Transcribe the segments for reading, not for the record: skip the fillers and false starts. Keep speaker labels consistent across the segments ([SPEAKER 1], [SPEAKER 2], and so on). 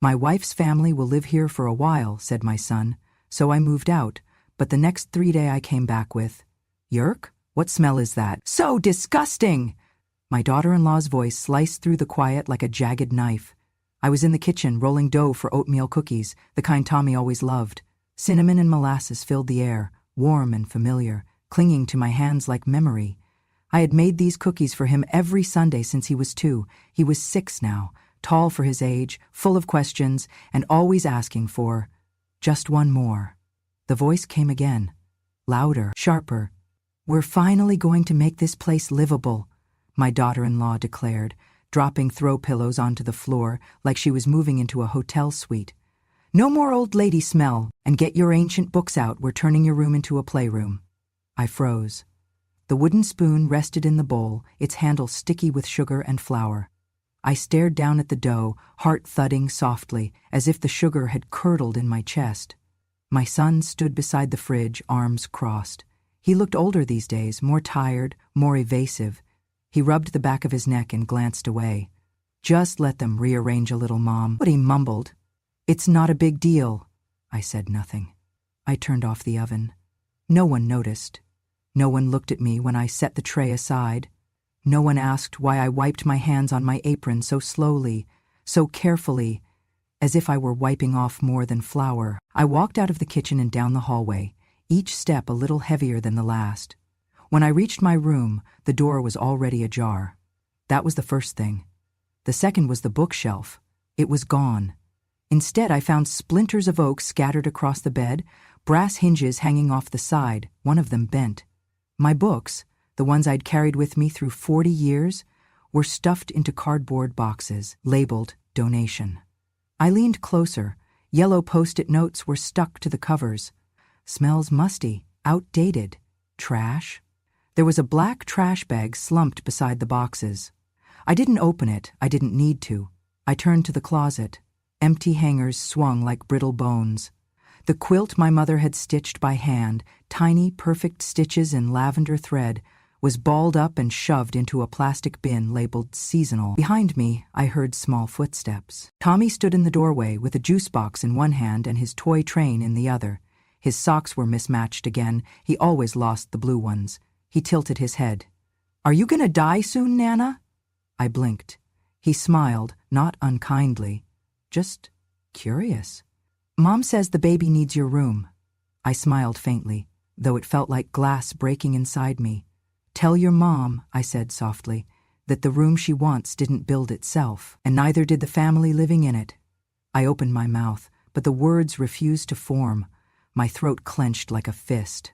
[SPEAKER 1] "My wife's family will live here for a while," said my son, so I moved out, but the next 3 days I came back with, "Yerk? What smell is that? So disgusting!" My daughter-in-law's voice sliced through the quiet like a jagged knife. I was in the kitchen rolling dough for oatmeal cookies, the kind Tommy always loved. Cinnamon and molasses filled the air, warm and familiar, clinging to my hands like memory. I had made these cookies for him every Sunday since he was 2. He was 6 now, tall for his age, full of questions, and always asking for just one more. The voice came again, louder, sharper. "We're finally going to make this place livable," my daughter-in-law declared, dropping throw pillows onto the floor like she was moving into a hotel suite. "No more old lady smell, and get your ancient books out. We're turning your room into a playroom." I froze. The wooden spoon rested in the bowl, its handle sticky with sugar and flour. I stared down at the dough, heart thudding softly, as if the sugar had curdled in my chest. My son stood beside the fridge, arms crossed. He looked older these days, more tired, more evasive. He rubbed the back of his neck and glanced away. "Just let them rearrange a little, Mom," but he mumbled. "It's not a big deal." I said nothing. I turned off the oven. No one noticed. No one looked at me when I set the tray aside. No one asked why I wiped my hands on my apron so slowly, so carefully, as if I were wiping off more than flour. I walked out of the kitchen and down the hallway, each step a little heavier than the last. When I reached my room, the door was already ajar. That was the first thing. The second was the bookshelf. It was gone. Instead, I found splinters of oak scattered across the bed, brass hinges hanging off the side, one of them bent. My books, the ones I'd carried with me through 40 years, were stuffed into cardboard boxes, labeled donation. I leaned closer. Yellow Post-it notes were stuck to the covers. "Smells musty, outdated, trash." There was a black trash bag slumped beside the boxes. I didn't open it, I didn't need to. I turned to the closet. Empty hangers swung like brittle bones. The quilt my mother had stitched by hand, tiny, perfect stitches in lavender thread, was balled up and shoved into a plastic bin labeled seasonal. Behind me, I heard small footsteps. Tommy stood in the doorway with a juice box in one hand and his toy train in the other. His socks were mismatched again. He always lost the blue ones. He tilted his head. "Are you gonna die soon, Nana?" I blinked. He smiled, not unkindly, just curious. "Mom says the baby needs your room." I smiled faintly, though it felt like glass breaking inside me. "Tell your mom," I said softly, "that the room she wants didn't build itself, and neither did the family living in it." I opened my mouth, but the words refused to form. My throat clenched like a fist.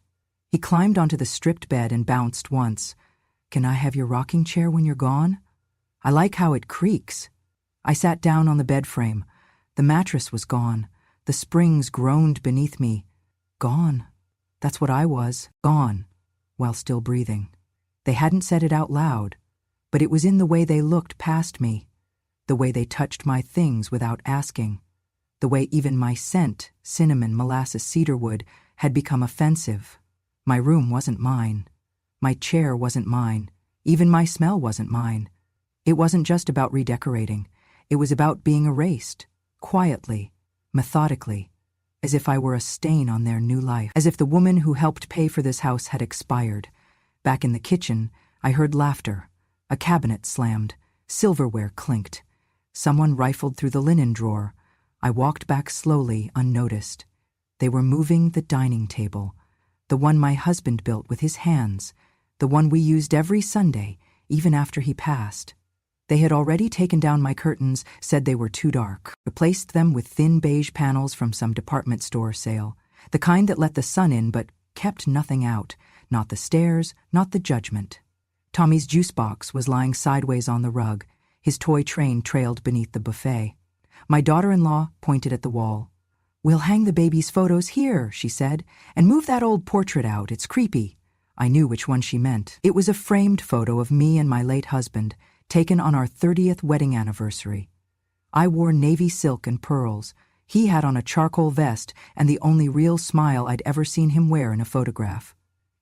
[SPEAKER 1] He climbed onto the stripped bed and bounced once. "Can I have your rocking chair when you're gone? I like how it creaks." I sat down on the bed frame. The mattress was gone. The springs groaned beneath me. Gone. That's what I was, gone, while still breathing. They hadn't said it out loud, but it was in the way they looked past me, the way they touched my things without asking, the way even my scent, cinnamon, molasses, cedarwood, had become offensive. My room wasn't mine. My chair wasn't mine. Even my smell wasn't mine. It wasn't just about redecorating. It was about being erased, quietly, methodically, as if I were a stain on their new life, as if the woman who helped pay for this house had expired. Back in the kitchen, I heard laughter. A cabinet slammed. Silverware clinked. Someone rifled through the linen drawer. I walked back slowly, unnoticed. They were moving the dining table, the one my husband built with his hands, the one we used every Sunday, even after he passed. They had already taken down my curtains, said they were too dark, replaced them with thin beige panels from some department store sale, the kind that let the sun in but kept nothing out, not the stares, not the judgment. Tommy's juice box was lying sideways on the rug. His toy train trailed beneath the buffet. My daughter-in-law pointed at the wall. "We'll hang the baby's photos here," she said, "and move that old portrait out. It's creepy." I knew which one she meant. It was a framed photo of me and my late husband, taken on our 30th wedding anniversary. I wore navy silk and pearls. He had on a charcoal vest and the only real smile I'd ever seen him wear in a photograph.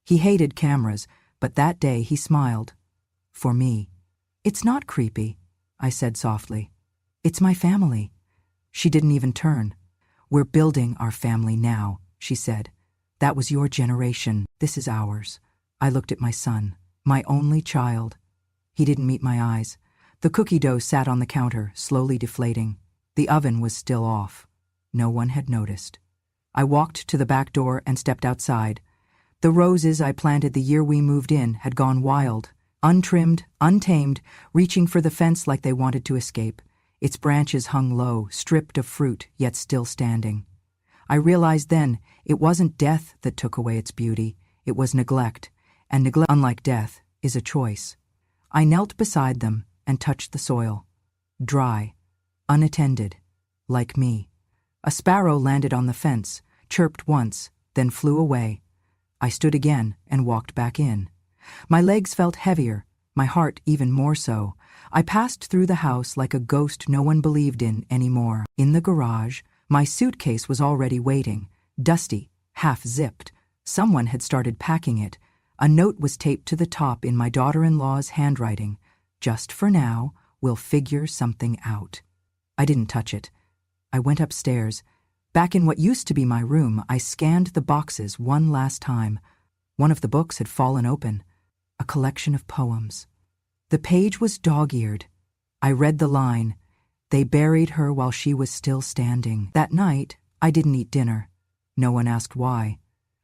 [SPEAKER 1] He hated cameras, but that day he smiled. For me. "It's not creepy," I said softly. "It's my family. She didn't even turn. "We're building our family now," she said. "That was your generation. This is ours." I looked at my son, my only child. He didn't meet my eyes. The cookie dough sat on the counter, slowly deflating. The oven was still off. No one had noticed. I walked to the back door and stepped outside. The roses I planted the year we moved in had gone wild, untrimmed, untamed, reaching for the fence like they wanted to escape. Its branches hung low, stripped of fruit, yet still standing. I realized then it wasn't death that took away its beauty, it was neglect, and neglect, unlike death, is a choice. I knelt beside them and touched the soil. Dry, unattended, like me. A sparrow landed on the fence, chirped once, then flew away. I stood again and walked back in. My legs felt heavier, my heart even more so. I passed through the house like a ghost no one believed in anymore. In the garage, my suitcase was already waiting, dusty, half-zipped. Someone had started packing it. A note was taped to the top in my daughter-in-law's handwriting. "Just for now, we'll figure something out." I didn't touch it. I went upstairs. Back in what used to be my room, I scanned the boxes one last time. One of the books had fallen open. A collection of poems. The page was dog-eared. I read the line, "They buried her while she was still standing." That night, I didn't eat dinner. No one asked why.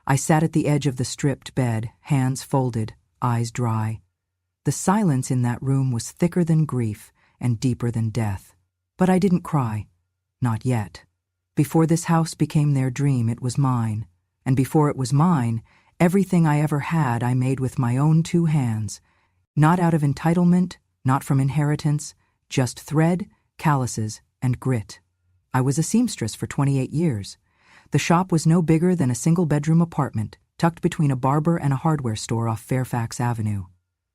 [SPEAKER 1] I sat at the edge of the stripped bed, hands folded, eyes dry. The silence in that room was thicker than grief and deeper than death. But I didn't cry. Not yet. Before this house became their dream, it was mine. And before it was mine, everything I ever had I made with my own 2 hands. Not out of entitlement, not from inheritance, just thread, calluses, and grit. I was a seamstress for 28 years. The shop was no bigger than a single-bedroom apartment, tucked between a barber and a hardware store off Fairfax Avenue.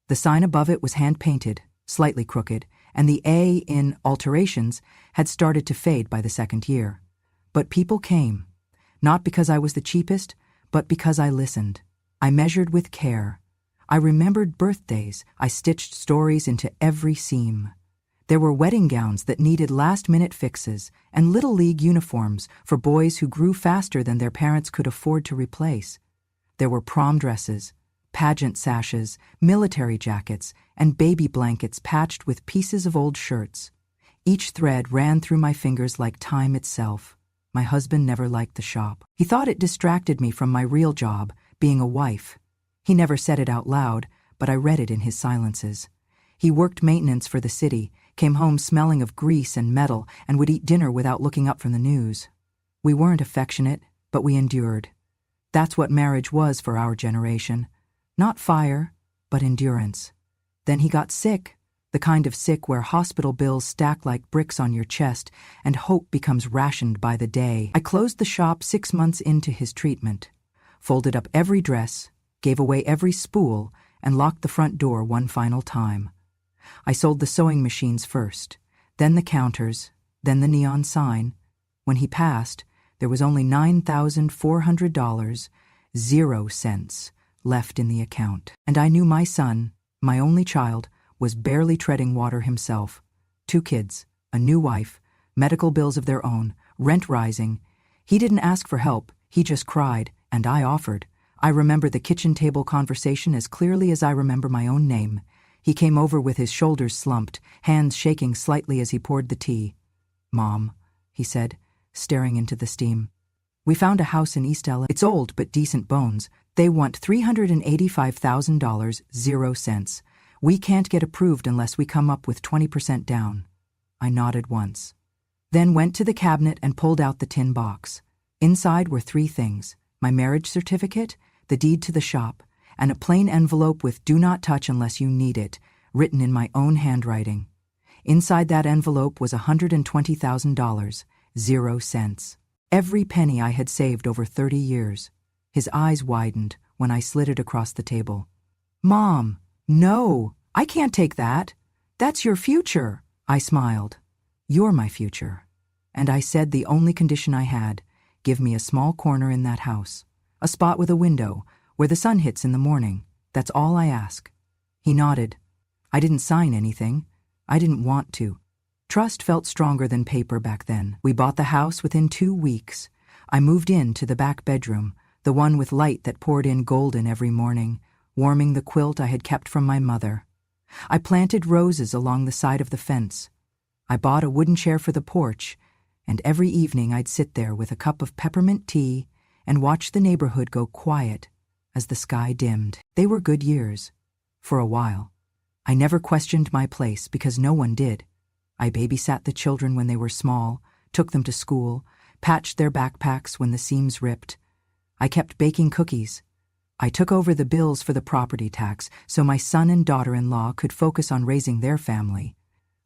[SPEAKER 1] The sign above it was hand-painted, slightly crooked, and the A in alterations had started to fade by the 2nd year. But people came, not because I was the cheapest, but because I listened. I measured with care. I remembered birthdays. I stitched stories into every seam. There were wedding gowns that needed last-minute fixes and Little League uniforms for boys who grew faster than their parents could afford to replace. There were prom dresses, pageant sashes, military jackets, and baby blankets patched with pieces of old shirts. Each thread ran through my fingers like time itself. My husband never liked the shop. He thought it distracted me from my real job, being a wife. He never said it out loud, but I read it in his silences. He worked maintenance for the city, came home smelling of grease and metal, and would eat dinner without looking up from the news. We weren't affectionate, but we endured. That's what marriage was for our generation. Not fire, but endurance. Then he got sick, the kind of sick where hospital bills stack like bricks on your chest and hope becomes rationed by the day. I closed the shop 6 months into his treatment, folded up every dress, gave away every spool, and locked the front door one final time. I sold the sewing machines first, then the counters, then the neon sign. When he passed, there was only $9,400, 0 cents, left in the account. And I knew my son, my only child, was barely treading water himself. 2 kids, a new wife, medical bills of their own, rent rising. He didn't ask for help, he just cried, and I offered. I remember the kitchen table conversation as clearly as I remember my own name. He came over with his shoulders slumped, hands shaking slightly as he poured the tea. "Mom," he said, staring into the steam. "We found a house in East LA. It's old but decent bones. They want $385,000, 0 cents. We can't get approved unless we come up with 20% down." I nodded once. Then went to the cabinet and pulled out the tin box. Inside were 3 things: my marriage certificate, the deed to the shop, and a plain envelope with "Do not touch unless you need it," written in my own handwriting. Inside that envelope was $120,000, 0 cents. Every penny I had saved over 30 years. His eyes widened when I slid it across the table. "Mom, no, I can't take that. That's your future." I smiled. "You're my future." And I said the only condition I had, give me a small corner in that house, a spot with a window where the sun hits in the morning. That's all I ask. He nodded. I didn't sign anything. I didn't want to. Trust felt stronger than paper back then. We bought the house within 2 weeks. I moved into the back bedroom, the one with light that poured in golden every morning, warming the quilt I had kept from my mother. I planted roses along the side of the fence. I bought a wooden chair for the porch, and every evening I'd sit there with a cup of peppermint tea and watch the neighborhood go quiet as the sky dimmed. They were good years. For a while. I never questioned my place because no one did. I babysat the children when they were small, took them to school, patched their backpacks when the seams ripped. I kept baking cookies. I took over the bills for the property tax so my son and daughter-in-law could focus on raising their family.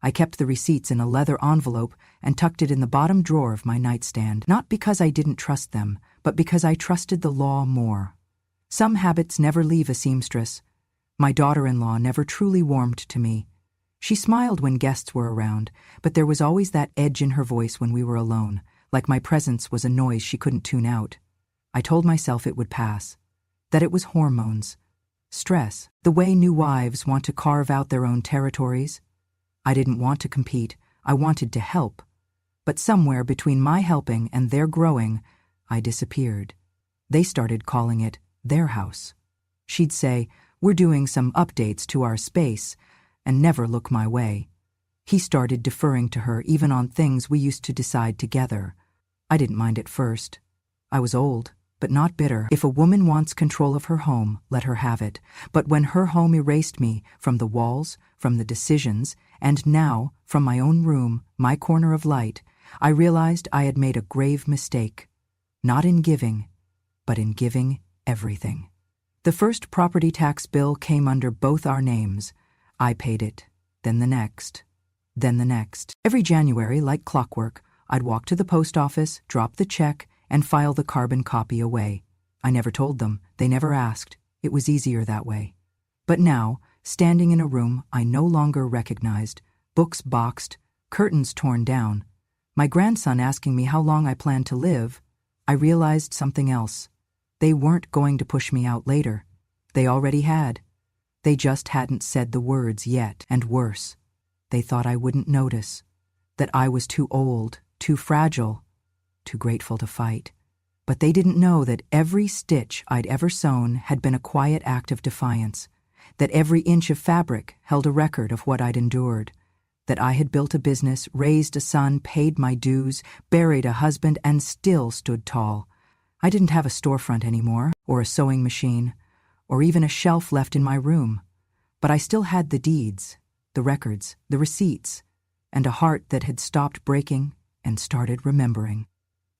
[SPEAKER 1] I kept the receipts in a leather envelope and tucked it in the bottom drawer of my nightstand, not because I didn't trust them, but because I trusted the law more. Some habits never leave a seamstress. My daughter-in-law never truly warmed to me. She smiled when guests were around, but there was always that edge in her voice when we were alone, like my presence was a noise she couldn't tune out. I told myself it would pass, that it was hormones, stress, the way new wives want to carve out their own territories. I didn't want to compete, I wanted to help. But somewhere between my helping and their growing, I disappeared. They started calling it their house. She'd say, "We're doing some updates to our space," and never look my way. He started deferring to her even on things we used to decide together. I didn't mind at first. I was old, but not bitter. If a woman wants control of her home, let her have it. But when her home erased me from the walls, from the decisions, and now from my own room, my corner of light, I realized I had made a grave mistake. Not in giving, but in giving everything. The first property tax bill came under both our names. I paid it, then the next, then the next. Every January, like clockwork, I'd walk to the post office, drop the check, and file the carbon copy away. I never told them, they never asked. It was easier that way. But now, standing in a room I no longer recognized, books boxed, curtains torn down, my grandson asking me how long I planned to live, I realized something else. They weren't going to push me out later. They already had. They just hadn't said the words yet, and worse, they thought I wouldn't notice, that I was too old, too fragile, too grateful to fight. But they didn't know that every stitch I'd ever sewn had been a quiet act of defiance, that every inch of fabric held a record of what I'd endured, that I had built a business, raised a son, paid my dues, buried a husband, and still stood tall. I didn't have a storefront anymore, or a sewing machine, or even a shelf left in my room, but I still had the deeds, the records, the receipts, and a heart that had stopped breaking and started remembering.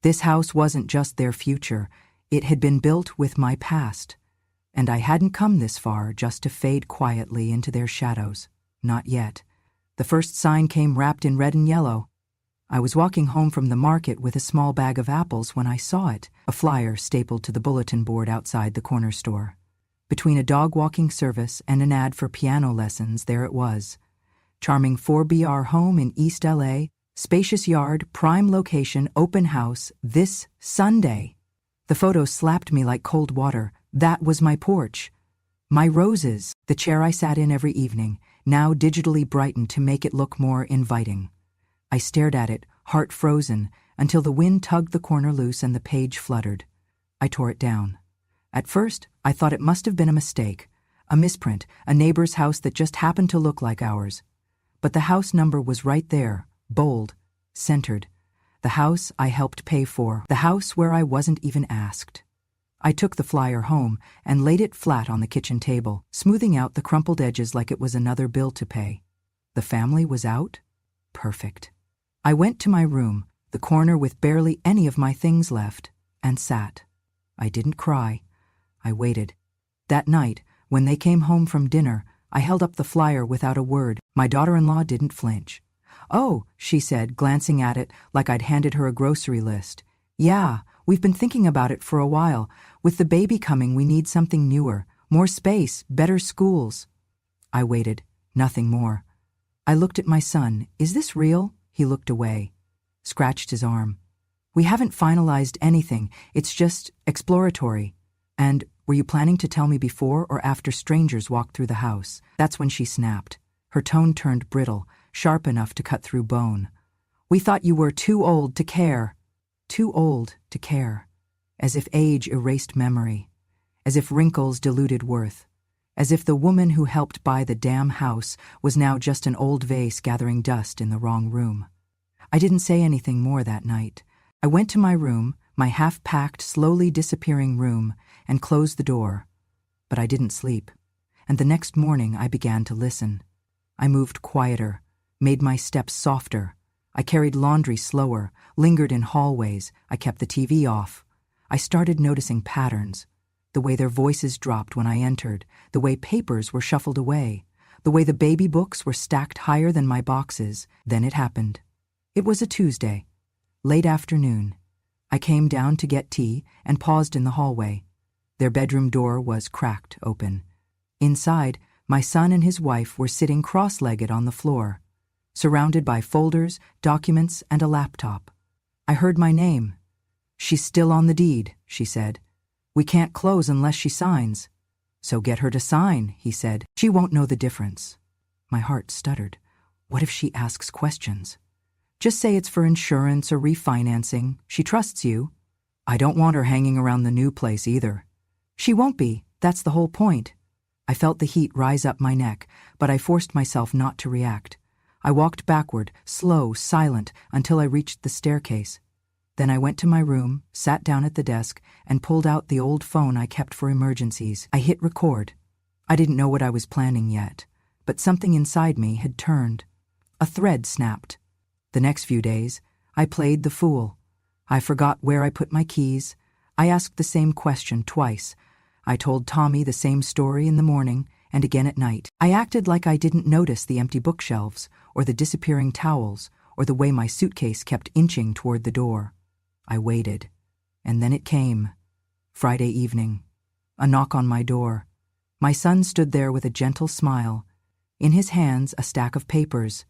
[SPEAKER 1] This house wasn't just their future, it had been built with my past, and I hadn't come this far just to fade quietly into their shadows. Not yet. The first sign came wrapped in red and yellow. I was walking home from the market with a small bag of apples when I saw it, a flyer stapled to the bulletin board outside the corner store. Between a dog walking service and an ad for piano lessons, there it was. Charming 4BR home in East LA, spacious yard, prime location, open house, this Sunday. The photo slapped me like cold water. That was my porch. My roses, the chair I sat in every evening, now digitally brightened to make it look more inviting. I stared at it, heart frozen, until the wind tugged the corner loose and the page fluttered. I tore it down. At first, I thought it must have been a mistake, a misprint, a neighbor's house that just happened to look like ours. But the house number was right there, bold, centered. The house I helped pay for, the house where I wasn't even asked. I took the flyer home and laid it flat on the kitchen table, smoothing out the crumpled edges like it was another bill to pay. The family was out? Perfect. I went to my room, the corner with barely any of my things left, and sat. I didn't cry. I waited. That night, when they came home from dinner, I held up the flyer without a word. My daughter-in-law didn't flinch. "Oh," she said, glancing at it like I'd handed her a grocery list. "Yeah, we've been thinking about it for a while. With the baby coming, we need something newer, more space, better schools." I waited. Nothing more. I looked at my son. "Is this real?" He looked away, scratched his arm. "We haven't finalized anything. It's just exploratory." And, "Were you planning to tell me before or after strangers walked through the house?" That's when she snapped. Her tone turned brittle, sharp enough to cut through bone. "We thought you were too old to care." Too old to care. As if age erased memory. As if wrinkles diluted worth. As if the woman who helped buy the damn house was now just an old vase gathering dust in the wrong room. I didn't say anything more that night. I went to my room, my half-packed, slowly disappearing room, and closed the door. But I didn't sleep. And the next morning I began to listen. I moved quieter, made my steps softer. I carried laundry slower, lingered in hallways. I kept the TV off. I started noticing patterns. The way their voices dropped when I entered, the way papers were shuffled away, the way the baby books were stacked higher than my boxes. Then it happened. It was a Tuesday, late afternoon. I came down to get tea and paused in the hallway. Their bedroom door was cracked open. Inside, my son and his wife were sitting cross-legged on the floor, surrounded by folders, documents, and a laptop. I heard my name. "She's still on the deed," she said. "We can't close unless she signs." "So get her to sign," he said. "She won't know the difference." My heart stuttered. What if she asks questions? "Just say it's for insurance or refinancing. She trusts you." "I don't want her hanging around the new place either." "She won't be. That's the whole point." I felt the heat rise up my neck, but I forced myself not to react. I walked backward, slow, silent, until I reached the staircase. Then I went to my room, sat down at the desk, and pulled out the old phone I kept for emergencies. I hit record. I didn't know what I was planning yet, but something inside me had turned. A thread snapped. The next few days, I played the fool. I forgot where I put my keys. I asked the same question twice. I told Tommy the same story in the morning and again at night. I acted like I didn't notice the empty bookshelves, or the disappearing towels, or the way my suitcase kept inching toward the door. I waited. And then it came. Friday evening. A knock on my door. My son stood there with a gentle smile. In his hands, a stack of papers.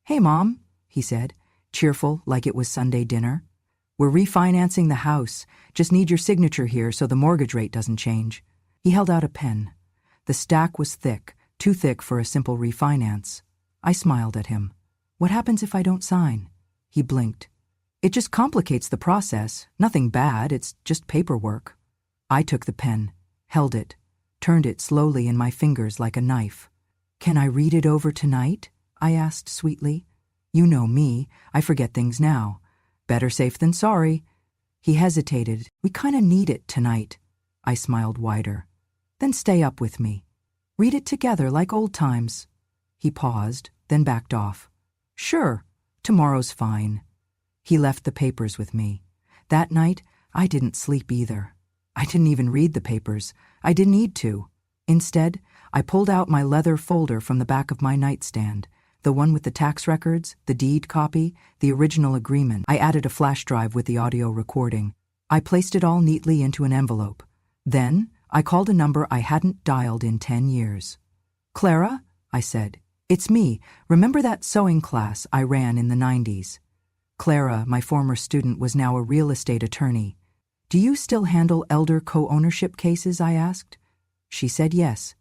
[SPEAKER 1] "Hey, Mom," he said, cheerful like it was Sunday dinner. "We're refinancing the house. Just need your signature here so the mortgage rate doesn't change." He held out a pen. The stack was thick, too thick for a simple refinance. I smiled at him. "What happens if I don't sign?" He blinked. "It just complicates the process. Nothing bad, it's just paperwork." I took the pen, held it, turned it slowly in my fingers like a knife. "Can I read it over tonight?" I asked sweetly. "You know me, I forget things now. Better safe than sorry." He hesitated. "We kinda need it tonight." I smiled wider. "Then stay up with me. Read it together like old times." He paused, then backed off. "Sure, tomorrow's fine." He left the papers with me. That night, I didn't sleep either. I didn't even read the papers. I didn't need to. Instead, I pulled out my leather folder from the back of my nightstand, the one with the tax records, the deed copy, the original agreement. I added a flash drive with the audio recording. I placed it all neatly into an envelope. Then, I called a number I hadn't dialed in 10 years. "Clara?" I said. "It's me. Remember that sewing class I ran in the 90s? Clara, my former student, was now a real estate attorney. "Do you still handle elder co-ownership cases?" I asked. She said yes,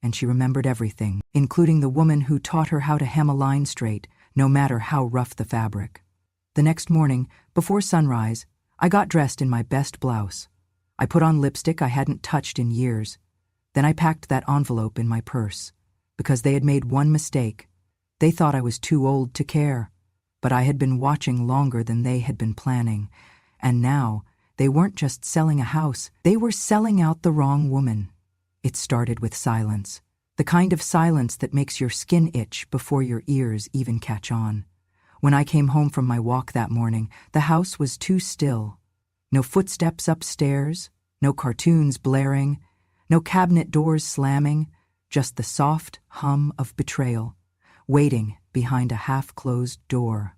[SPEAKER 1] and she remembered everything, including the woman who taught her how to hem a line straight, no matter how rough the fabric. The next morning, before sunrise, I got dressed in my best blouse. I put on lipstick I hadn't touched in years. Then I packed that envelope in my purse, because they had made one mistake. They thought I was too old to care. But I had been watching longer than they had been planning, and now they weren't just selling a house, they were selling out the wrong woman. It started with silence, the kind of silence that makes your skin itch before your ears even catch on. When I came home from my walk that morning, the house was too still. No footsteps upstairs, no cartoons blaring, no cabinet doors slamming, just the soft hum of betrayal, waiting behind a half-closed door.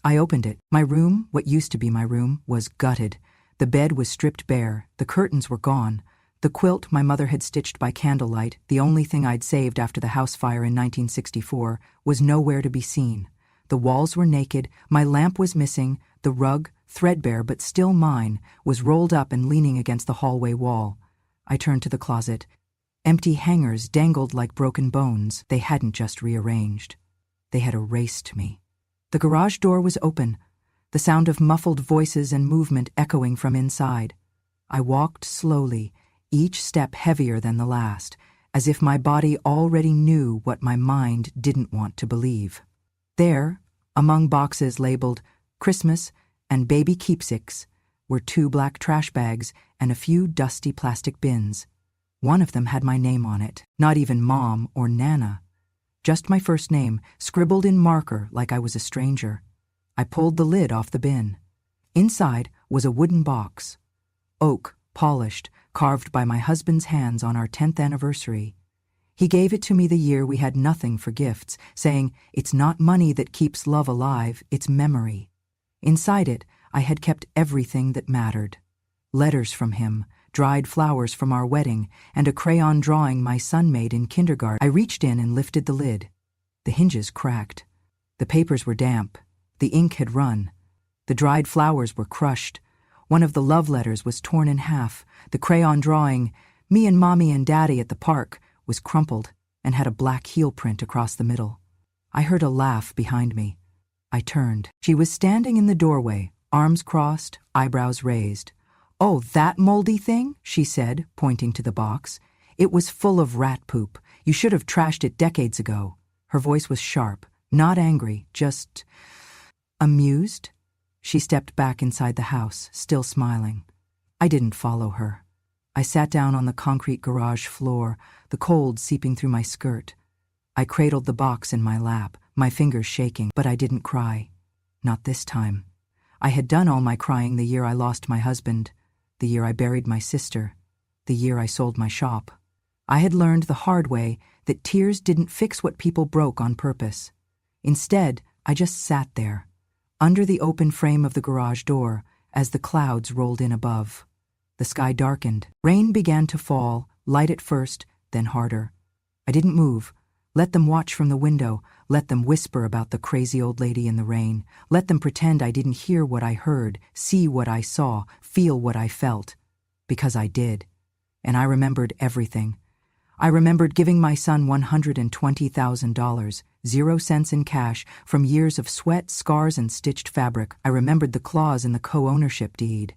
[SPEAKER 1] I opened it. My room, what used to be my room, was gutted. The bed was stripped bare, the curtains were gone. The quilt my mother had stitched by candlelight, the only thing I'd saved after the house fire in 1964, was nowhere to be seen. The walls were naked, my lamp was missing, the rug, threadbare but still mine, was rolled up and leaning against the hallway wall. I turned to the closet. Empty hangers dangled like broken bones. They hadn't just rearranged. They had erased me. The garage door was open, the sound of muffled voices and movement echoing from inside. I walked slowly, each step heavier than the last, as if my body already knew what my mind didn't want to believe. There, among boxes labeled Christmas and baby keepsakes, were 2 black trash bags and a few dusty plastic bins. One of them had my name on it, not even Mom or Nana. Just my first name, scribbled in marker like I was a stranger. I pulled the lid off the bin. Inside was a wooden box. Oak, polished, carved by my husband's hands on our 10th anniversary. He gave it to me the year we had nothing for gifts, saying, "It's not money that keeps love alive, it's memory." Inside it, I had kept everything that mattered. Letters from him, dried flowers from our wedding, and a crayon drawing my son made in kindergarten. I reached in and lifted the lid. The hinges cracked. The papers were damp. The ink had run. The dried flowers were crushed. One of the love letters was torn in half. The crayon drawing, "Me and Mommy and Daddy at the park," was crumpled and had a black heel print across the middle. I heard a laugh behind me. I turned. She was standing in the doorway, arms crossed, eyebrows raised. "Oh, that moldy thing?" she said, pointing to the box. "It was full of rat poop. You should have trashed it decades ago." Her voice was sharp, not angry, just amused. She stepped back inside the house, still smiling. I didn't follow her. I sat down on the concrete garage floor, the cold seeping through my skirt. I cradled the box in my lap, my fingers shaking, but I didn't cry. Not this time. I had done all my crying the year I lost my husband, the year I buried my sister, the year I sold my shop. I had learned the hard way that tears didn't fix what people broke on purpose. Instead, I just sat there, under the open frame of the garage door, as the clouds rolled in above. The sky darkened. Rain began to fall, light at first, then harder. I didn't move. Let them watch from the window. Let them whisper about the crazy old lady in the rain. Let them pretend I didn't hear what I heard, see what I saw, feel what I felt. Because I did. And I remembered everything. I remembered giving my son $120,000, 0 cents in cash, from years of sweat, scars, and stitched fabric. I remembered the clause in the co-ownership deed.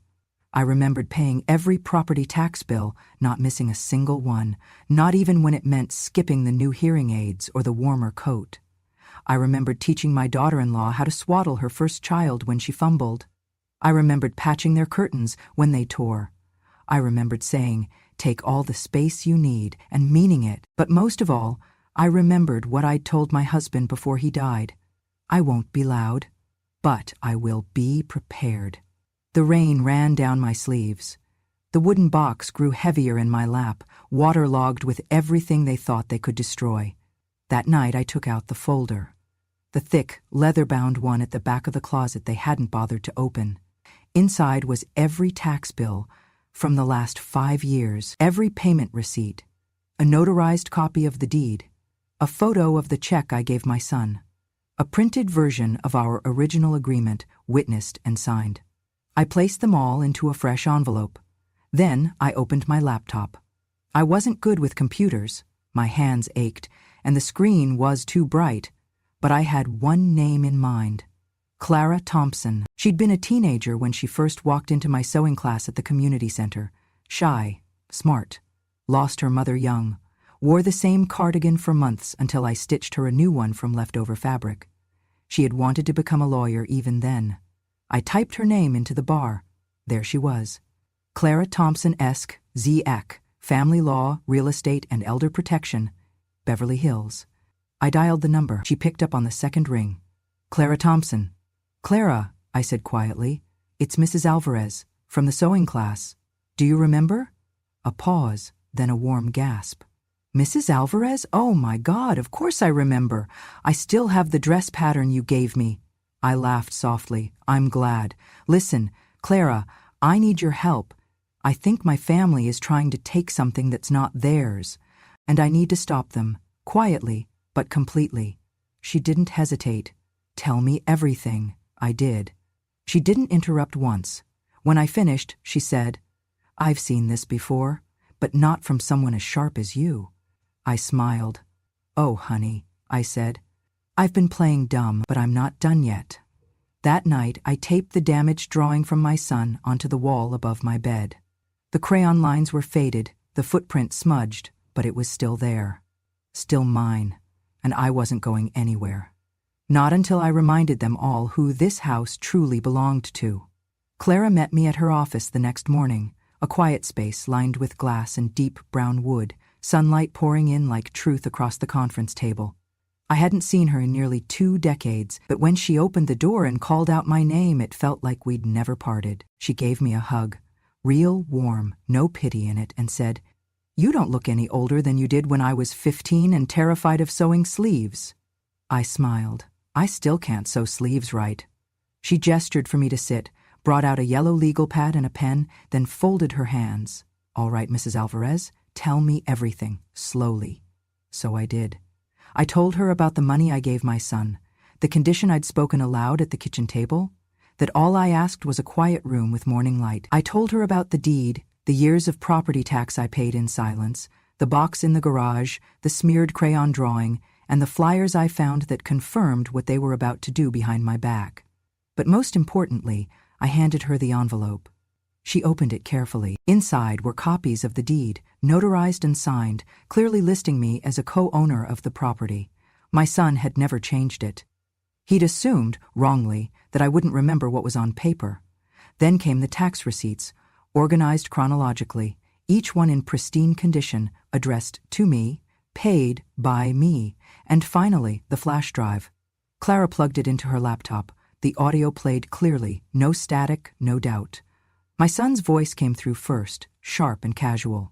[SPEAKER 1] I remembered paying every property tax bill, not missing a single one, not even when it meant skipping the new hearing aids or the warmer coat. I remembered teaching my daughter-in-law how to swaddle her first child when she fumbled. I remembered patching their curtains when they tore. I remembered saying, "Take all the space you need," and meaning it. But most of all, I remembered what I'd told my husband before he died. I won't be loud, but I will be prepared. The rain ran down my sleeves. The wooden box grew heavier in my lap, waterlogged with everything they thought they could destroy. That night I took out the folder, the thick, leather-bound one at the back of the closet they hadn't bothered to open. Inside was every tax bill from the last 5 years, every payment receipt, a notarized copy of the deed, a photo of the check I gave my son, a printed version of our original agreement, witnessed and signed. I placed them all into a fresh envelope. Then I opened my laptop. I wasn't good with computers. My hands ached, and the screen was too bright. But I had one name in mind. Clara Thompson. She'd been a teenager when she first walked into my sewing class at the community center. Shy, smart, lost her mother young, wore the same cardigan for months until I stitched her a new one from leftover fabric. She had wanted to become a lawyer even then. I typed her name into the bar. There she was. Clara Thompson-esque, Z-Ec, Family Law, Real Estate, and Elder Protection, Beverly Hills. I dialed the number. She picked up on the second ring. "Clara Thompson." "Clara," I said quietly, "it's Mrs. Alvarez, from the sewing class. Do you remember?" A pause, then a warm gasp. "Mrs. Alvarez? Oh my God, of course I remember. I still have the dress pattern you gave me." I laughed softly. "I'm glad. Listen, Clara, I need your help. I think my family is trying to take something that's not theirs, and I need to stop them, quietly, but completely." She didn't hesitate. "Tell me everything." I did. She didn't interrupt once. When I finished, she said, "I've seen this before, but not from someone as sharp as you." I smiled. "Oh, honey," I said. I've been playing dumb, but I'm not done yet. That night, I taped the damaged drawing from my son onto the wall above my bed. The crayon lines were faded, the footprint smudged, but it was still there. Still mine, and I wasn't going anywhere. Not until I reminded them all who this house truly belonged to. Clara met me at her office the next morning, a quiet space lined with glass and deep brown wood, sunlight pouring in like truth across the conference table. I hadn't seen her in nearly 2 decades, but when she opened the door and called out my name, it felt like we'd never parted. She gave me a hug, real warm, no pity in it, and said, "You don't look any older than you did when I was 15 and terrified of sewing sleeves." I smiled. I still can't sew sleeves right. She gestured for me to sit, brought out a yellow legal pad and a pen, then folded her hands. "All right, Mrs. Alvarez, tell me everything, slowly." So I did. I told her about the money I gave my son, the condition I'd spoken aloud at the kitchen table, that all I asked was a quiet room with morning light. I told her about the deed, the years of property tax I paid in silence, the box in the garage, the smeared crayon drawing, and the flyers I found that confirmed what they were about to do behind my back. But most importantly, I handed her the envelope. She opened it carefully. Inside were copies of the deed, notarized and signed, clearly listing me as a co-owner of the property. My son had never changed it. He'd assumed, wrongly, that I wouldn't remember what was on paper. Then came the tax receipts, organized chronologically, each one in pristine condition, addressed to me, paid by me, and finally, the flash drive. Clara plugged it into her laptop. The audio played clearly, no static, no doubt. My son's voice came through first, sharp and casual.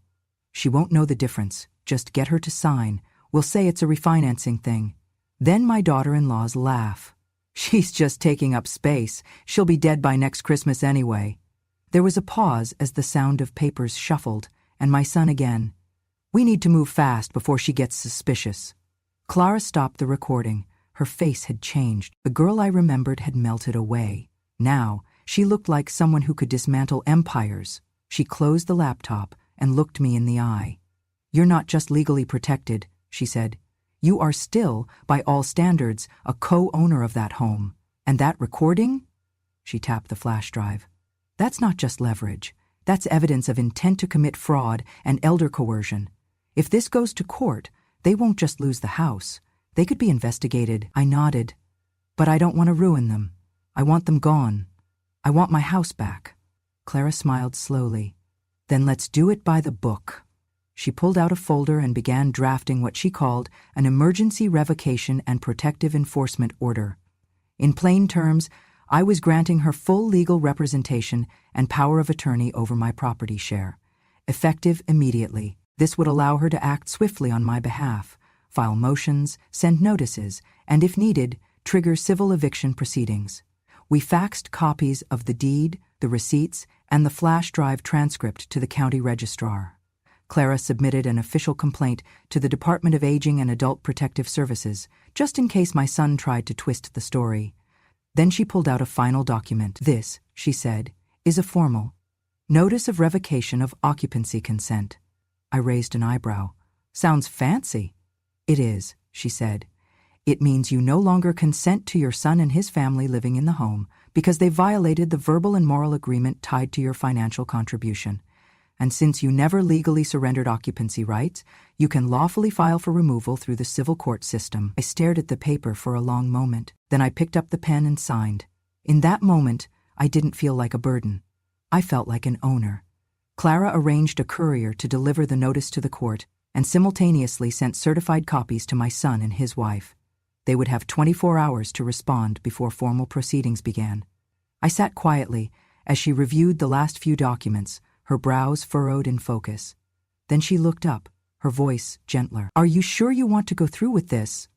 [SPEAKER 1] "She won't know the difference. Just get her to sign. We'll say it's a refinancing thing." Then my daughter-in-law's laugh. "She's just taking up space. She'll be dead by next Christmas anyway." There was a pause as the sound of papers shuffled, and my son again. "We need to move fast before she gets suspicious." Clara stopped the recording. Her face had changed. The girl I remembered had melted away. Now, she looked like someone who could dismantle empires. She closed the laptop and looked me in the eye. "You're not just legally protected," she said. "You are still, by all standards, a co-owner of that home. And that recording?" She tapped the flash drive. "That's not just leverage. That's evidence of intent to commit fraud and elder coercion. If this goes to court, they won't just lose the house. They could be investigated." I nodded. "But I don't want to ruin them. I want them gone. I want my house back." Clara smiled slowly. "Then let's do it by the book." She pulled out a folder and began drafting what she called an emergency revocation and protective enforcement order. In plain terms, I was granting her full legal representation and power of attorney over my property share. Effective immediately, this would allow her to act swiftly on my behalf, file motions, send notices, and if needed, trigger civil eviction proceedings. We faxed copies of the deed, the receipts, and the flash drive transcript to the county registrar. Clara submitted an official complaint to the Department of Aging and Adult Protective Services, just in case my son tried to twist the story. Then she pulled out a final document. "This," she said, "is a formal notice of revocation of occupancy consent." I raised an eyebrow. "Sounds fancy." "It is," she said. "It means you no longer consent to your son and his family living in the home because they violated the verbal and moral agreement tied to your financial contribution. And since you never legally surrendered occupancy rights, you can lawfully file for removal through the civil court system." I stared at the paper for a long moment. Then I picked up the pen and signed. In that moment, I didn't feel like a burden. I felt like an owner. Clara arranged a courier to deliver the notice to the court and simultaneously sent certified copies to my son and his wife. They would have 24 hours to respond before formal proceedings began. I sat quietly as she reviewed the last few documents, her brows furrowed in focus. Then she looked up, her voice gentler. "Are you sure you want to go through with this?"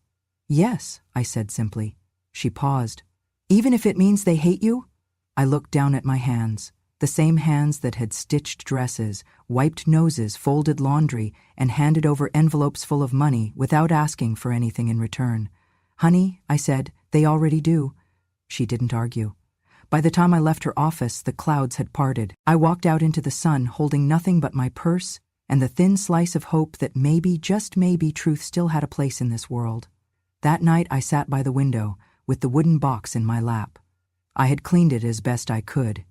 [SPEAKER 1] "Yes," I said simply. She paused. "Even if it means they hate you?" I looked down at my hands, the same hands that had stitched dresses, wiped noses, folded laundry, and handed over envelopes full of money without asking for anything in return. "Honey," I said, "they already do." She didn't argue. By the time I left her office, the clouds had parted. I walked out into the sun, holding nothing but my purse and the thin slice of hope that maybe, just maybe, truth still had a place in this world. That night I sat by the window, with the wooden box in my lap. I had cleaned it as best I could.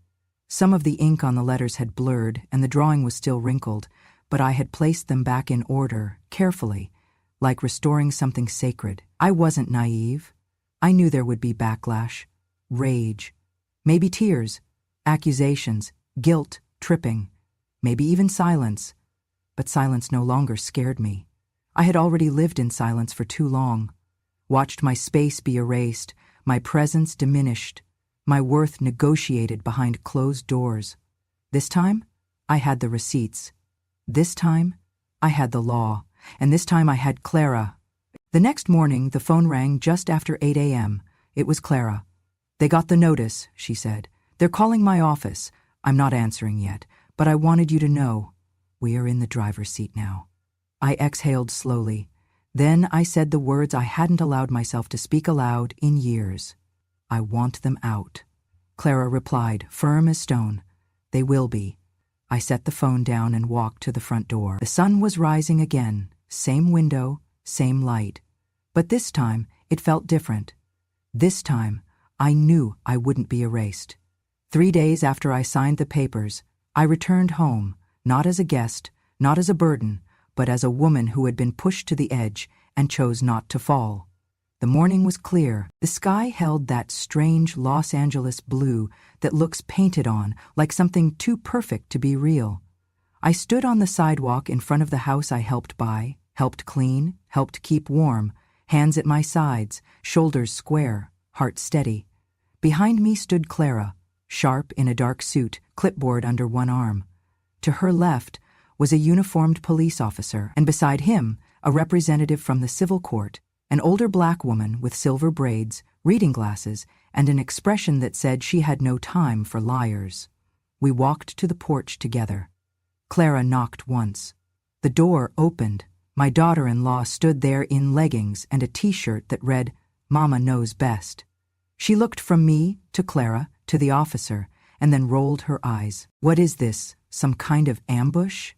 [SPEAKER 1] Some of the ink on the letters had blurred, and the drawing was still wrinkled, but I had placed them back in order, carefully, like restoring something sacred. I wasn't naive. I knew there would be backlash, rage, maybe tears, accusations, guilt, tripping, maybe even silence. But silence no longer scared me. I had already lived in silence for too long, watched my space be erased, my presence diminished, my worth negotiated behind closed doors. This time, I had the receipts. This time, I had the law, and this time I had Clara. The next morning, the phone rang just after 8 a.m. It was Clara. "They got the notice," she said. "They're calling my office. I'm not answering yet, but I wanted you to know. We are in the driver's seat now." I exhaled slowly. Then I said the words I hadn't allowed myself to speak aloud in years. "I want them out." Clara replied, firm as stone. "They will be." I set the phone down and walked to the front door. The sun was rising again, same window, same light. But this time, it felt different. This time, I knew I wouldn't be erased. 3 days after I signed the papers, I returned home, not as a guest, not as a burden, but as a woman who had been pushed to the edge and chose not to fall. The morning was clear. The sky held that strange Los Angeles blue that looks painted on, like something too perfect to be real. I stood on the sidewalk in front of the house I helped buy, helped clean, helped keep warm, hands at my sides, shoulders square, heart steady. Behind me stood Clara, sharp in a dark suit, clipboard under one arm. To her left was a uniformed police officer, and beside him, a representative from the civil court, an older black woman with silver braids, reading glasses, and an expression that said she had no time for liars. We walked to the porch together. Clara knocked once. The door opened. My daughter-in-law stood there in leggings and a t-shirt that read, "Mama knows best." She looked from me to Clara to the officer and then rolled her eyes. "What is this, some kind of ambush?"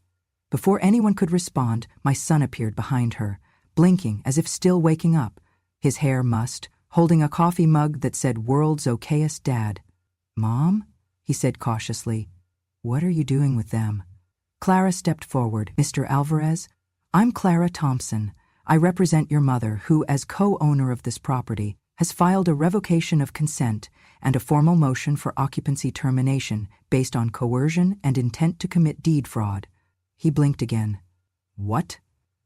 [SPEAKER 1] Before anyone could respond, my son appeared behind her, blinking as if still waking up, his hair mussed, holding a coffee mug that said "World's Okayest Dad." "Mom?" he said cautiously. "What are you doing with them?" Clara stepped forward. "Mr. Alvarez, I'm Clara Thompson. I represent your mother, who, as co-owner of this property, has filed a revocation of consent and a formal motion for occupancy termination based on coercion and intent to commit deed fraud." He blinked again. "What?"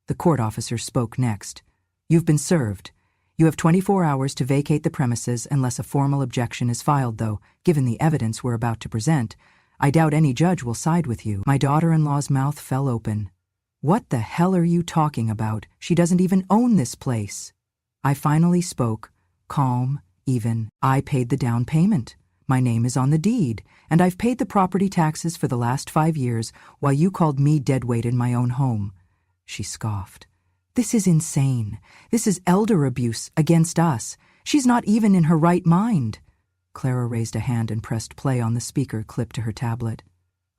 [SPEAKER 1] The court officer spoke next. "You've been served. You have 24 hours to vacate the premises unless a formal objection is filed, though, given the evidence we're about to present, I doubt any judge will side with you." My daughter-in-law's mouth fell open. "What the hell are you talking about? She doesn't even own this place." I finally spoke, calm, even. "I paid the down payment. My name is on the deed, and I've paid the property taxes for the last 5 years while you called me deadweight in my own home." She scoffed. "This is insane. This is elder abuse against us. She's not even in her right mind." Clara raised a hand and pressed play on the speaker clipped to her tablet.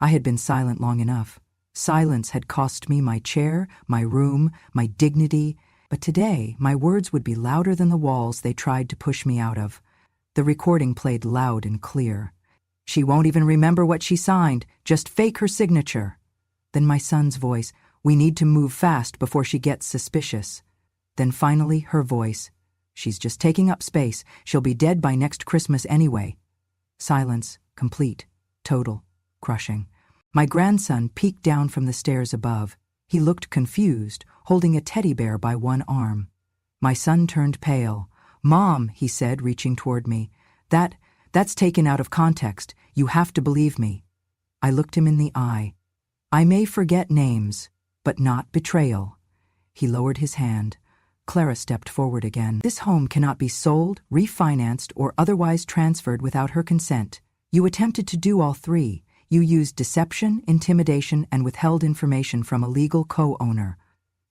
[SPEAKER 1] I had been silent long enough. Silence had cost me my chair, my room, my dignity, but today my words would be louder than the walls they tried to push me out of. The recording played loud and clear. "She won't even remember what she signed, just fake her signature." Then my son's voice, "We need to move fast before she gets suspicious." Then finally her voice, "She's just taking up space. She'll be dead by next Christmas anyway." Silence, complete, total, crushing. My grandson peeked down from the stairs above. He looked confused, holding a teddy bear by one arm. My son turned pale. "Mom," he said, reaching toward me, that's taken out of context. You have to believe me." I looked him in the eye. "I may forget names, but not betrayal." He lowered his hand. Clara stepped forward again. "This home cannot be sold, refinanced, or otherwise transferred without her consent. You attempted to do all three. You used deception, intimidation, and withheld information from a legal co-owner.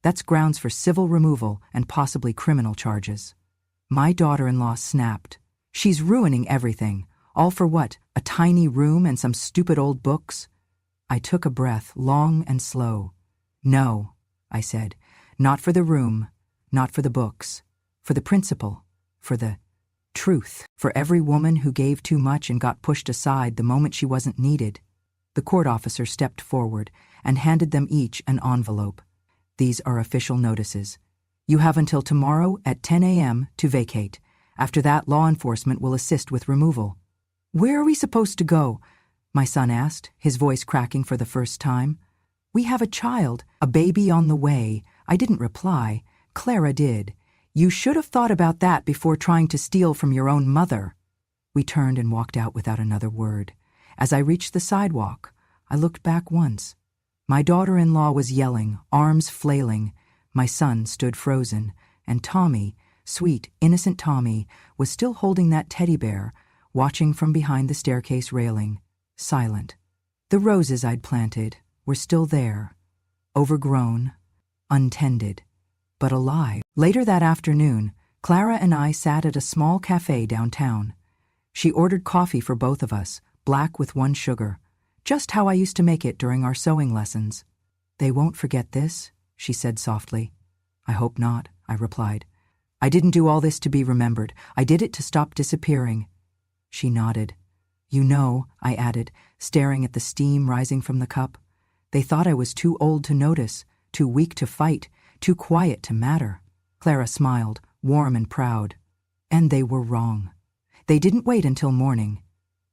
[SPEAKER 1] That's grounds for civil removal and possibly criminal charges." My daughter-in-law snapped. "She's ruining everything. All for what? A tiny room and some stupid old books?" I took a breath, long and slow. "No," I said. "Not for the room. Not for the books. For the principle. For the truth. For every woman who gave too much and got pushed aside the moment she wasn't needed. The court officer stepped forward and handed them each an envelope. These are official notices. You have until tomorrow at 10 a.m. to vacate. After that, law enforcement will assist with removal. Where are we supposed to go? My son asked, his voice cracking for the first time. We have a child, a baby on the way. I didn't reply. Clara did. You should have thought about that before trying to steal from your own mother. We turned and walked out without another word. As I reached the sidewalk, I looked back once. My daughter-in-law was yelling, arms flailing. My son stood frozen, and Tommy, sweet, innocent Tommy, was still holding that teddy bear, watching from behind the staircase railing, silent. The roses I'd planted were still there, overgrown, untended, but alive. Later that afternoon, Clara and I sat at a small cafe downtown. She ordered coffee for both of us, black with 1 sugar, just how I used to make it during our sewing lessons. They won't forget this, she said softly. I hope not, I replied. I didn't do all this to be remembered. I did it to stop disappearing. She nodded. You know, I added, staring at the steam rising from the cup. They thought I was too old to notice, too weak to fight, too quiet to matter. Clara smiled, warm and proud. And they were wrong. They didn't wait until morning.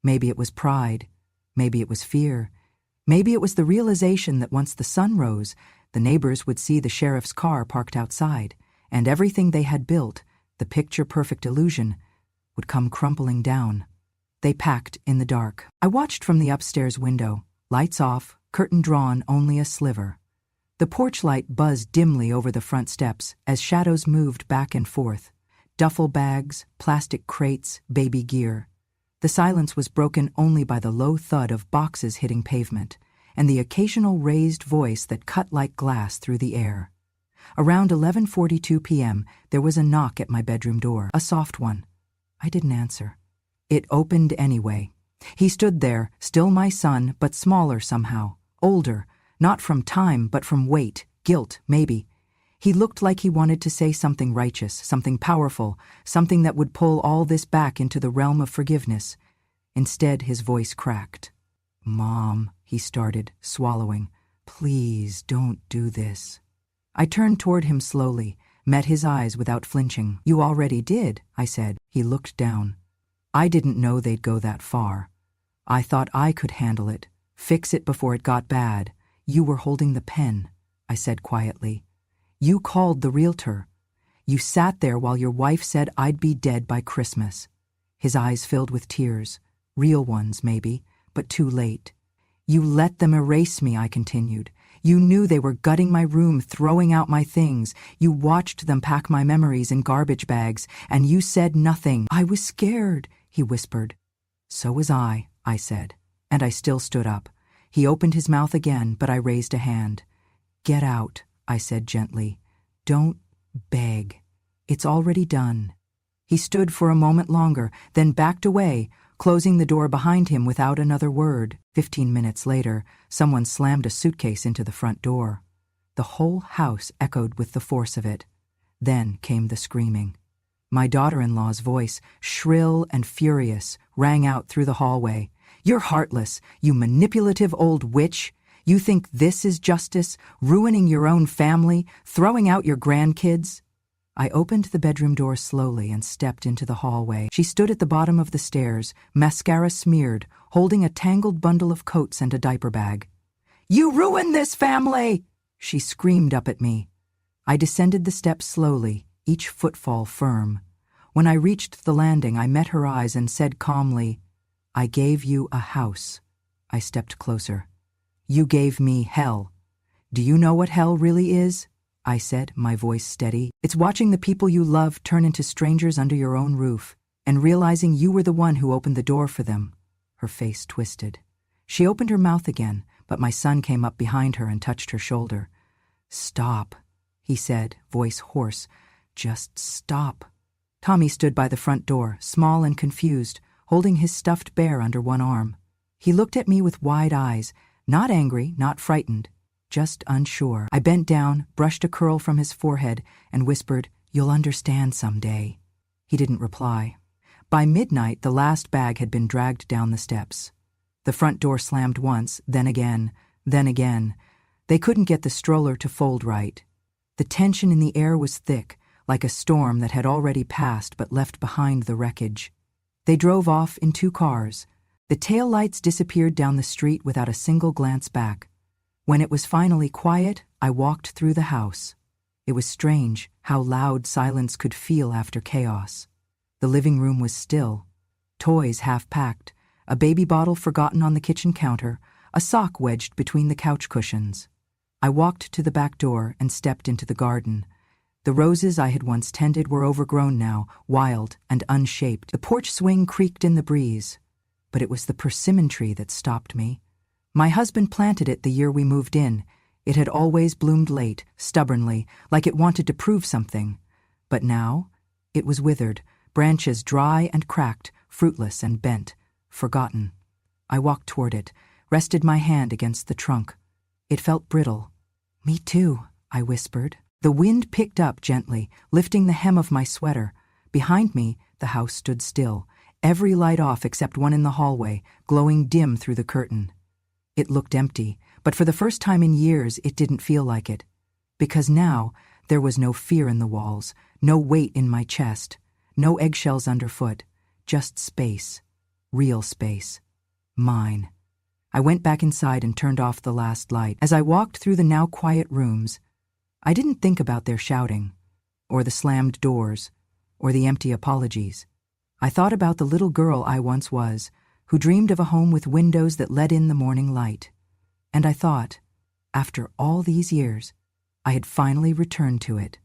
[SPEAKER 1] Maybe it was pride. Maybe it was fear. Maybe it was the realization that once the sun rose, the neighbors would see the sheriff's car parked outside, and everything they had built, the picture-perfect illusion, would come crumbling down. They packed in the dark. I watched from the upstairs window, lights off, curtain drawn only a sliver. The porch light buzzed dimly over the front steps as shadows moved back and forth. Duffel bags, plastic crates, baby gear. The silence was broken only by the low thud of boxes hitting pavement, and the occasional raised voice that cut like glass through the air. Around 11:42 p.m., there was a knock at my bedroom door, a soft one. I didn't answer. It opened anyway. He stood there, still my son, but smaller somehow, older, not from time, but from weight, guilt, maybe. He looked like he wanted to say something righteous, something powerful, something that would pull all this back into the realm of forgiveness. Instead, his voice cracked. Mom, he started, swallowing. Please don't do this. I turned toward him slowly, met his eyes without flinching. You already did, I said. He looked down. I didn't know they'd go that far. I thought I could handle it, fix it before it got bad. You were holding the pen, I said quietly. You called the realtor. You sat there while your wife said I'd be dead by Christmas. His eyes filled with tears, real ones maybe, but too late. You let them erase me, I continued. You knew they were gutting my room, throwing out my things. You watched them pack my memories in garbage bags, and you said nothing. I was scared, he whispered. So was I said, and I still stood up. He opened his mouth again, but I raised a hand. Get out, I said gently. Don't beg. It's already done. He stood for a moment longer, then backed away, closing the door behind him without another word. 15 minutes later, someone slammed a suitcase into the front door. The whole house echoed with the force of it. Then came the screaming. My daughter-in-law's voice, shrill and furious, rang out through the hallway. You're heartless, you manipulative old witch. You think this is justice, ruining your own family, throwing out your grandkids? I opened the bedroom door slowly and stepped into the hallway. She stood at the bottom of the stairs, mascara smeared, holding a tangled bundle of coats and a diaper bag. You ruined this family! She screamed up at me. I descended the steps slowly, each footfall firm. When I reached the landing, I met her eyes and said calmly, I gave you a house. I stepped closer. You gave me hell. Do you know what hell really is? I said, my voice steady. It's watching the people you love turn into strangers under your own roof, and realizing you were the one who opened the door for them. Her face twisted. She opened her mouth again, but my son came up behind her and touched her shoulder. Stop, he said, voice hoarse. Just stop. Tommy stood by the front door, small and confused, holding his stuffed bear under one arm. He looked at me with wide eyes, not angry, not frightened, just unsure. I bent down, brushed a curl from his forehead, and whispered, "You'll understand someday." He didn't reply. By midnight, the last bag had been dragged down the steps. The front door slammed once, then again, then again. They couldn't get the stroller to fold right. The tension in the air was thick, like a storm that had already passed but left behind the wreckage. They drove off in 2 cars. The taillights disappeared down the street without a single glance back. When it was finally quiet, I walked through the house. It was strange how loud silence could feel after chaos. The living room was still. Toys half-packed, a baby bottle forgotten on the kitchen counter, a sock wedged between the couch cushions. I walked to the back door and stepped into the garden. The roses I had once tended were overgrown now, wild and unshaped. The porch swing creaked in the breeze. But it was the persimmon tree that stopped me. My husband planted it the year we moved in. It had always bloomed late, stubbornly, like it wanted to prove something. But now, it was withered, branches dry and cracked, fruitless and bent, forgotten. I walked toward it, rested my hand against the trunk. It felt brittle. "Me too," I whispered. The wind picked up gently, lifting the hem of my sweater. Behind me, the house stood still, every light off except one in the hallway, glowing dim through the curtain. It looked empty, but for the first time in years it didn't feel like it. Because now, there was no fear in the walls, no weight in my chest, no eggshells underfoot, just space. Real space. Mine. I went back inside and turned off the last light. As I walked through the now quiet rooms, I didn't think about their shouting, or the slammed doors, or the empty apologies. I thought about the little girl I once was, who dreamed of a home with windows that let in the morning light. And I thought, after all these years, I had finally returned to it.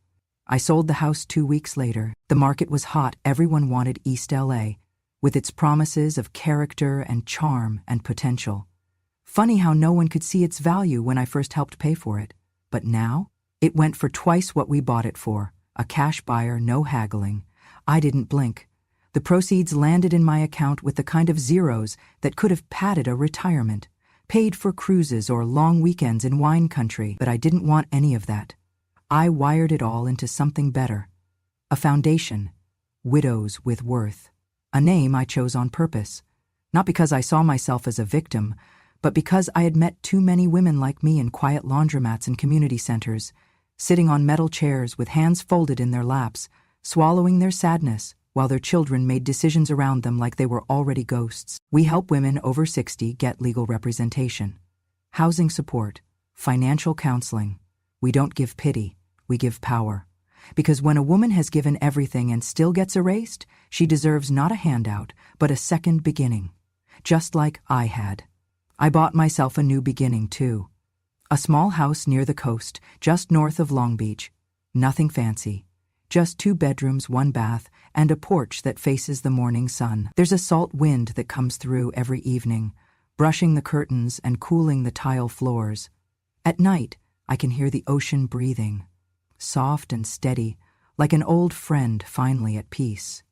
[SPEAKER 1] I sold the house 2 weeks later. The market was hot. Everyone wanted East LA, with its promises of character and charm and potential. Funny how no one could see its value when I first helped pay for it. But now, it went for twice what we bought it for. A cash buyer, no haggling. I didn't blink. The proceeds landed in my account with the kind of zeros that could have padded a retirement, paid for cruises or long weekends in wine country, but I didn't want any of that. I wired it all into something better. A foundation. Widows with worth. A name I chose on purpose. Not because I saw myself as a victim, but because I had met too many women like me in quiet laundromats and community centers, sitting on metal chairs with hands folded in their laps, swallowing their sadness, while their children made decisions around them like they were already ghosts. We help women over 60 get legal representation, housing support, financial counseling. We don't give pity, we give power. Because when a woman has given everything and still gets erased, she deserves not a handout, but a second beginning. Just like I had. I bought myself a new beginning, too. A small house near the coast, just north of Long Beach. Nothing fancy. Just 2 bedrooms, 1 bath, and a porch that faces the morning sun. There's a salt wind that comes through every evening, brushing the curtains and cooling the tile floors. At night, I can hear the ocean breathing, soft and steady, like an old friend finally at peace.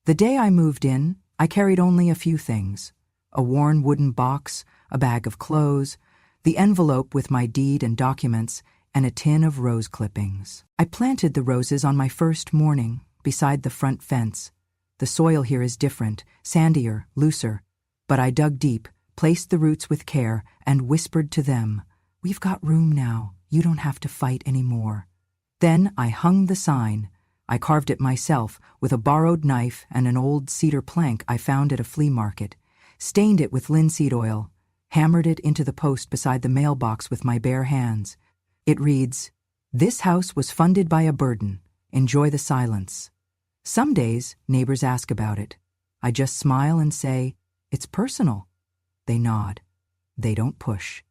[SPEAKER 1] The day I moved in, I carried only a few things. A worn wooden box, a bag of clothes, the envelope with my deed and documents, and a tin of rose clippings. I planted the roses on my first morning, beside the front fence. The soil here is different, sandier, looser. But I dug deep, placed the roots with care, and whispered to them, "We've got room now. You don't have to fight anymore." Then I hung the sign. I carved it myself with a borrowed knife and an old cedar plank I found at a flea market, stained it with linseed oil, hammered it into the post beside the mailbox with my bare hands. It reads, "This house was funded by a burden. Enjoy the silence." Some days, neighbors ask about it. I just smile and say, "It's personal." They nod. They don't push.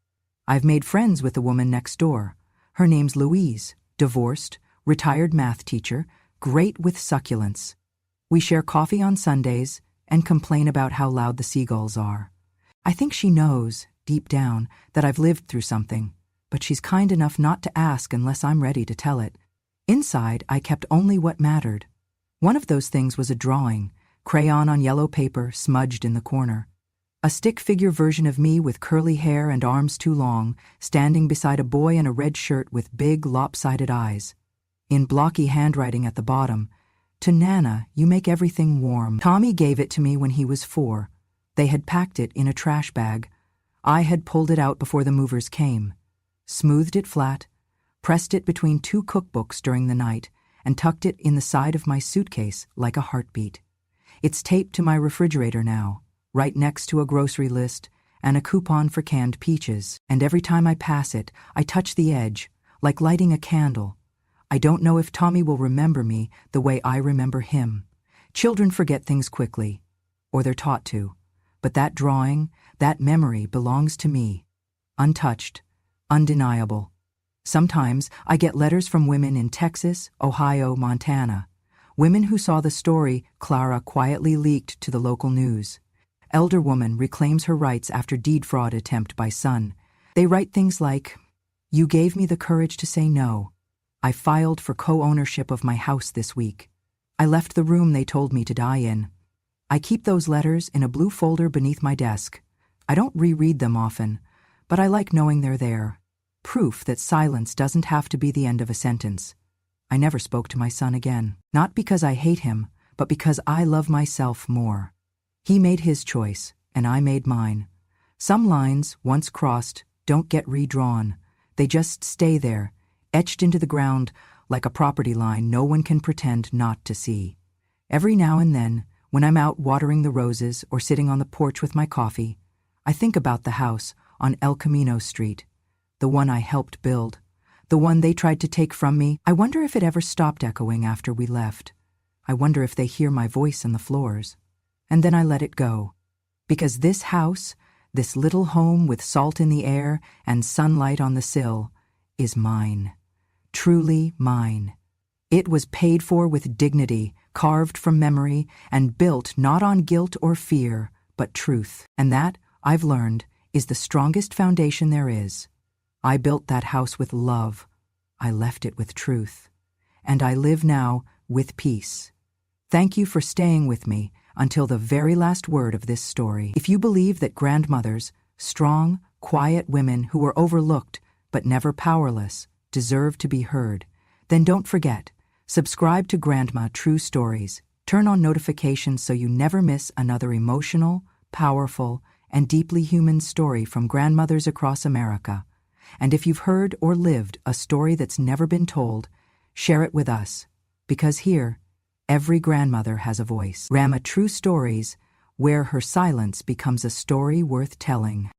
[SPEAKER 1] I've made friends with the woman next door. Her name's Louise, divorced, retired math teacher, great with succulents. We share coffee on Sundays and complain about how loud the seagulls are. I think she knows, deep down, that I've lived through something, but she's kind enough not to ask unless I'm ready to tell it. Inside, I kept only what mattered. One of those things was a drawing, crayon on yellow paper smudged in the corner. A stick figure version of me with curly hair and arms too long, standing beside a boy in a red shirt with big, lopsided eyes. in blocky handwriting at the bottom, "To Nana, you make everything warm." Tommy gave it to me when he was 4. They had packed it in a trash bag. I had pulled it out before the movers came, smoothed it flat, pressed it between 2 cookbooks during the night, and tucked it in the side of my suitcase like a heartbeat. It's taped to my refrigerator now, right next to a grocery list and a coupon for canned peaches. And every time I pass it, I touch the edge, like lighting a candle. I don't know if Tommy will remember me the way I remember him. Children forget things quickly, or they're taught to. But that drawing, that memory belongs to me. Untouched, undeniable. Sometimes I get letters from women in Texas, Ohio, Montana. Women who saw the story Clara quietly leaked to the local news. Elder woman reclaims her rights after deed fraud attempt by son. They write things like, "You gave me the courage to say no. I filed for co-ownership of my house this week. I left the room they told me to die in." I keep those letters in a blue folder beneath my desk. I don't reread them often, but I like knowing they're there. Proof that silence doesn't have to be the end of a sentence. I never spoke to my son again. Not because I hate him, but because I love myself more. He made his choice, and I made mine. Some lines, once crossed, don't get redrawn. They just stay there, etched into the ground like a property line no one can pretend not to see. Every now and then, when I'm out watering the roses or sitting on the porch with my coffee, I think about the house on El Camino Street, the one I helped build, the one they tried to take from me. I wonder if it ever stopped echoing after we left. I wonder if they hear my voice in the floors. And then I let it go. Because this house, this little home with salt in the air and sunlight on the sill, is mine. Truly mine. It was paid for with dignity, carved from memory, and built not on guilt or fear, but truth. And that, I've learned, is the strongest foundation there is. I built that house with love. I left it with truth. And I live now with peace. Thank you for staying with me until the very last word of this story. If you believe that grandmothers, strong, quiet women who were overlooked but never powerless, deserve to be heard, then don't forget, subscribe to Grandma True Stories. Turn on notifications so you never miss another emotional, powerful, and deeply human story from grandmothers across America. And if you've heard or lived a story that's never been told, share it with us, because here, every grandmother has a voice. Grandma True Stories, where her silence becomes a story worth telling.